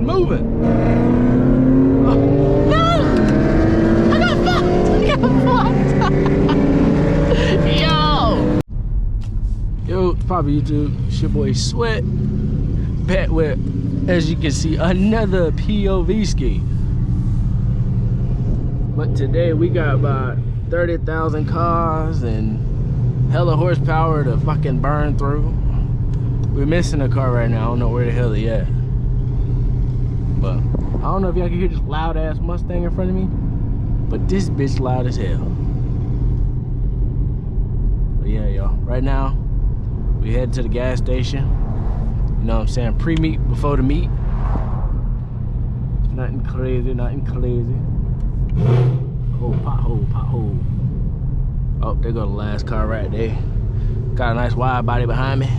moving. Oh, no! I got fucked! Yo! Yo, probably YouTube. It's your boy Sweat. Back with, as you can see, another POV ski. But today we got about 30,000 cars and hella horsepower to fucking burn through. We're missing a car right now. I don't know where the hell they at. But I don't know if y'all can hear this loud ass Mustang in front of me, but this bitch loud as hell. But yeah, y'all. Right now, we head to the gas station. You know what I'm saying? Pre-meet before the meet. Nothing crazy, nothing crazy. Oh, pothole, pothole. Oh, there go the last car right there. Got a nice wide body behind me.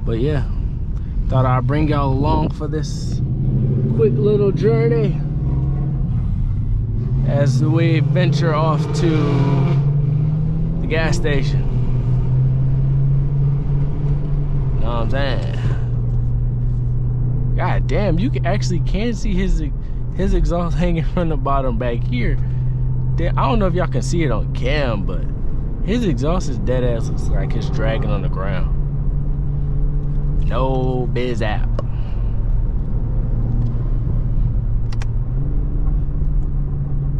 But yeah, thought I'd bring y'all along for this quick little journey as we venture off to the gas station. Know what I'm saying? God damn, you actually can see his exhaust hanging from the bottom back here. I don't know if y'all can see it on cam, but his exhaust is dead ass looks like it's dragging on the ground. No biz app.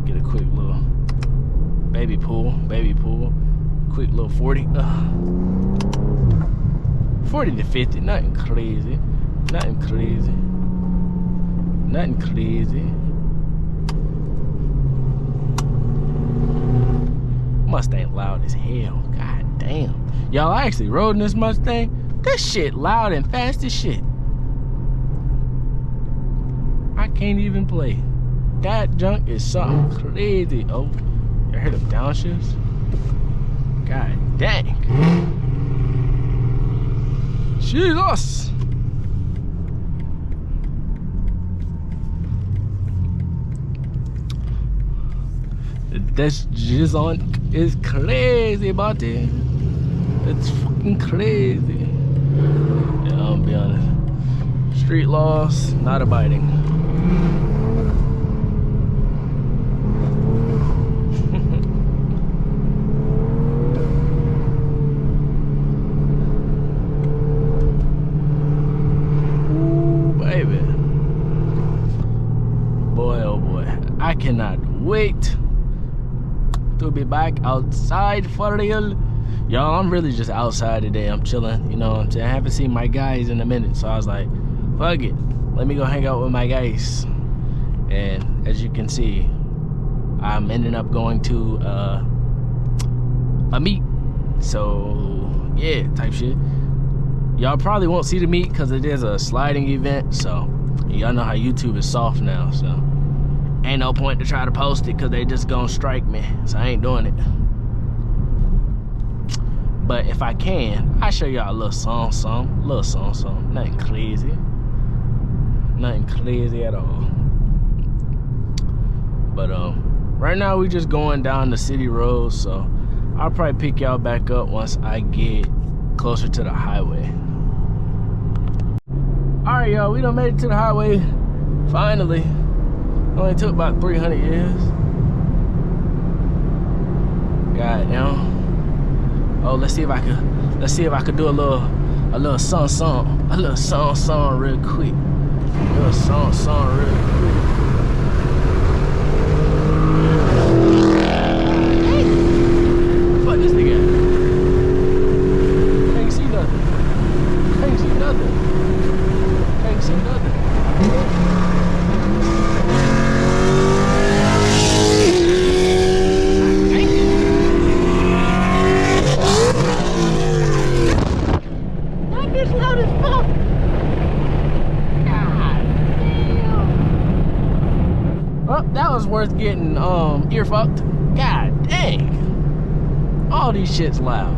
Get a quick little baby pool, quick little 40. 40 to 50, nothing crazy. Nothing crazy. Nothing crazy. Mustang loud as hell. God damn. Y'all, I actually rode in this Mustang. This shit loud and fast as shit. I can't even play. That junk is something crazy. Oh, you heard of downshifts? God dang. Jesus. This jizzon is crazy, buddy. It's fucking crazy. Yeah, I'll be honest. Street laws, not abiding. Ooh, baby. Boy, oh boy. I cannot wait to be back outside for real. Y'all, I'm really just outside today. I'm chilling, you know what I'm saying? I haven't seen my guys in a minute, so I was like, fuck it, let me go hang out with my guys. And as you can see, I'm ending up going to a meet. So yeah, type shit. Y'all probably won't see the meet because it is a sliding event, so y'all know how YouTube is soft now, so ain't no point to try to post it because they just gonna strike me, so I ain't doing it. But if I can, I'll show y'all a little song, nothing crazy. Nothing crazy at all. But right now we just going down the city road, so I'll probably pick y'all back up once I get closer to the highway. Alright y'all, we done made it to the highway, finally. Only took about 300 years. God damn. Oh, let's see if I could do a little song real quick. A little song real quick. Fuck this nigga. Can't see nothing. Can't see nothing. Can't see nothing. That was worth getting ear fucked. God dang. All these shit's loud.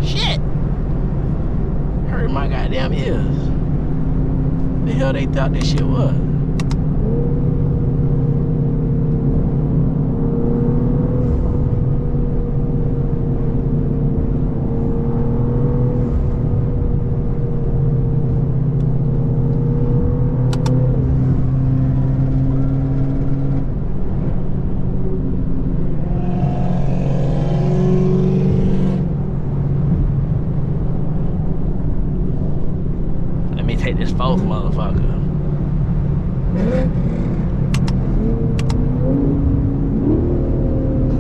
Shit. Hurt my goddamn ears. The hell they thought this shit was? hit this fourth motherfucker.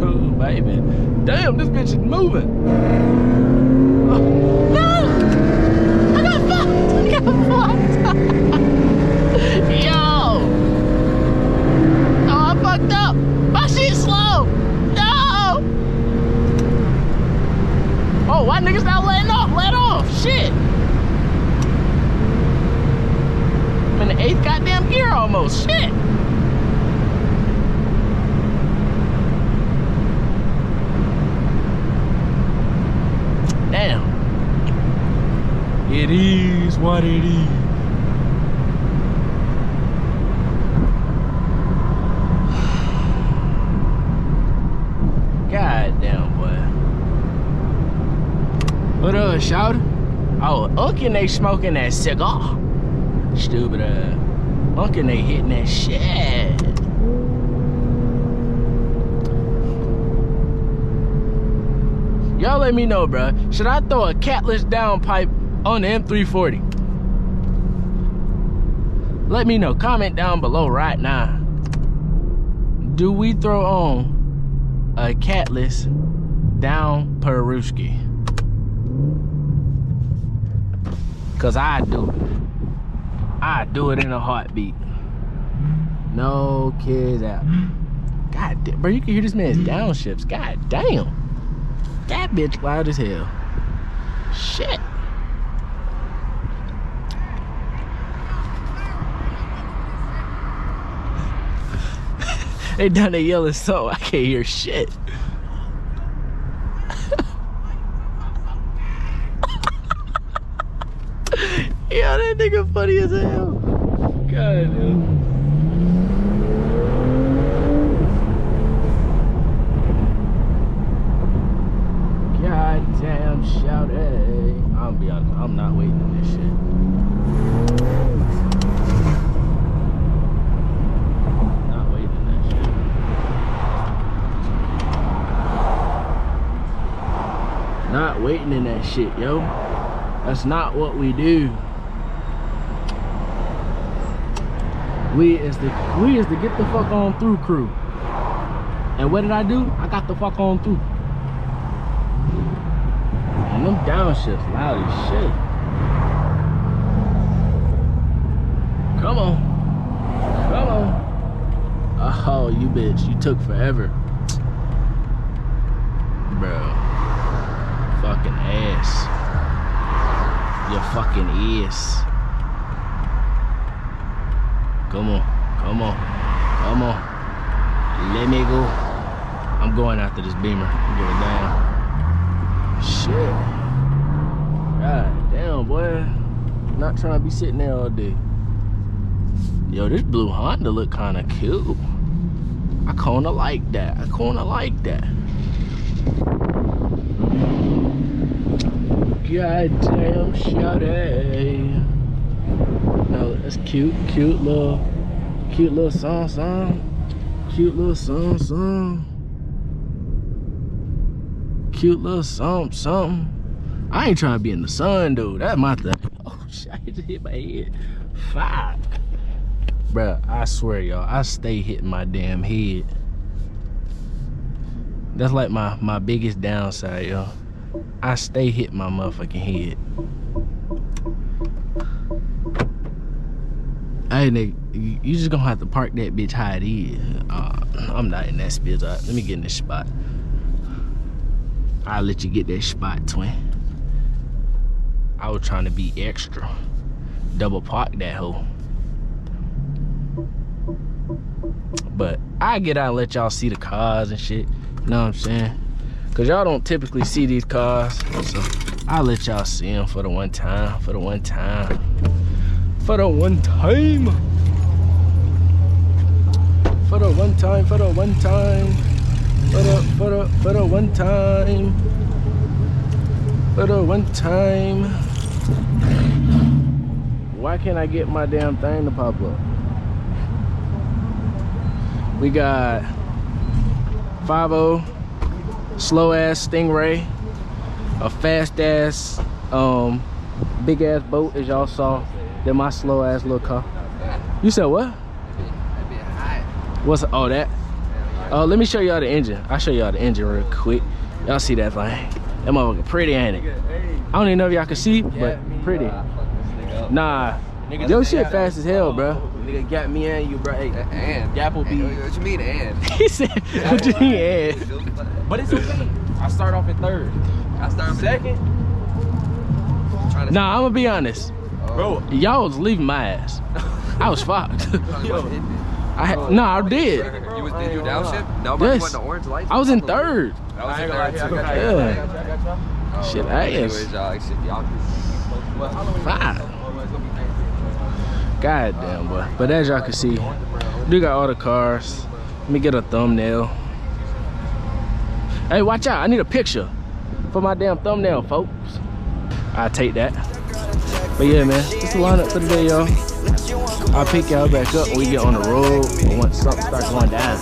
Oh, baby. Damn, this bitch is moving. Oh, no! I got fucked! I got fucked! Yo! Oh, I fucked up! My shit's slow! No! Oh, why niggas not letting off? Let off! Shit! I'm in the 8th goddamn gear almost. Shit! Damn. It is what it is. God damn, boy. What up, shouter? Oh, Unc and they smoking that cigar. Stupid ass. Unc and they hitting that shit. Y'all let me know, bruh. Should I throw a Catless downpipe on the M340? Let me know. Comment down below right now. Do we throw on a Catless down Peruski? Cause I do it. I do it in a heartbeat. No kids out. God damn, bro, you can hear this man's downshifts. God damn. That bitch loud as hell. Shit. They done there yelling so I can't hear shit. Yeah, that nigga funny as hell. God damn. Goddamn shout, hey. I'll be honest, I'm not waiting on this shit. Not waiting on that shit. Not waiting in that shit, yo. That's not what we do. We is the get the fuck on through crew. And what did I do? I got the fuck on through. And them downshifts loud as shit. Come on. Come on. Oh, you bitch. You took forever. Bro. Fucking ass. Your fucking ass. Come on. Come on. Come on. Let me go. I'm going after this Beamer. Give it down. Shit. God damn, boy. Not trying to be sitting there all day. Yo, this blue Honda look kind of cute. I kinda like that. I kinda like that. God damn, shawty. No, that's cute. Cute little song. Cute little song. Cute little something. I ain't trying to be in the sun, dude. That's my thing. Oh shit, I just hit my head. Fuck. Bruh, I swear, y'all, I stay hitting my damn head. That's like my biggest downside, y'all. I stay hitting my motherfucking head. Hey, nigga, you just gonna have to park that bitch how it is. I'm not in that spot. Let me get in this spot. I'll let you get that spot, twin. I was trying to be extra. Double park that hoe. But I get out and let y'all see the cars and shit. You know what I'm saying? Cause y'all don't typically see these cars. So I'll let y'all see them for the one time. For the one time. For the one time. For the one time. For the one time. For the one time. For the one time. Why can't I get my damn thing to pop up? We got 5.0 slow ass Stingray, a fast ass big ass boat as y'all saw, than my slow ass little car. You said what? What's oh that? Oh, let me show y'all the engine. I'll show y'all the engine real quick. Y'all see that thing? That motherfucker pretty, ain't it? I don't even know if y'all can see, but pretty. Nah, your shit fast as hell, bro. Nigga got me and you, bro. Hey, and Gap will be. What you mean, and? He said, what you mean, and? But it's okay. I start off in third. I start second. Nah, I'm gonna be honest. Bro, y'all was leaving my ass. I was fucked. No, I did. Did you downshift? No, but you want the orange lights? I was in third. I was in third too. Yeah. Shit ass. Five. God damn, boy. But as y'all can see, we got all the cars. Let me get a thumbnail. Hey, watch out. I need a picture for my damn thumbnail, folks. I'll take that. But yeah, man, this is the lineup for today, y'all. I'll pick y'all back up when we get on the road or once something starts going down.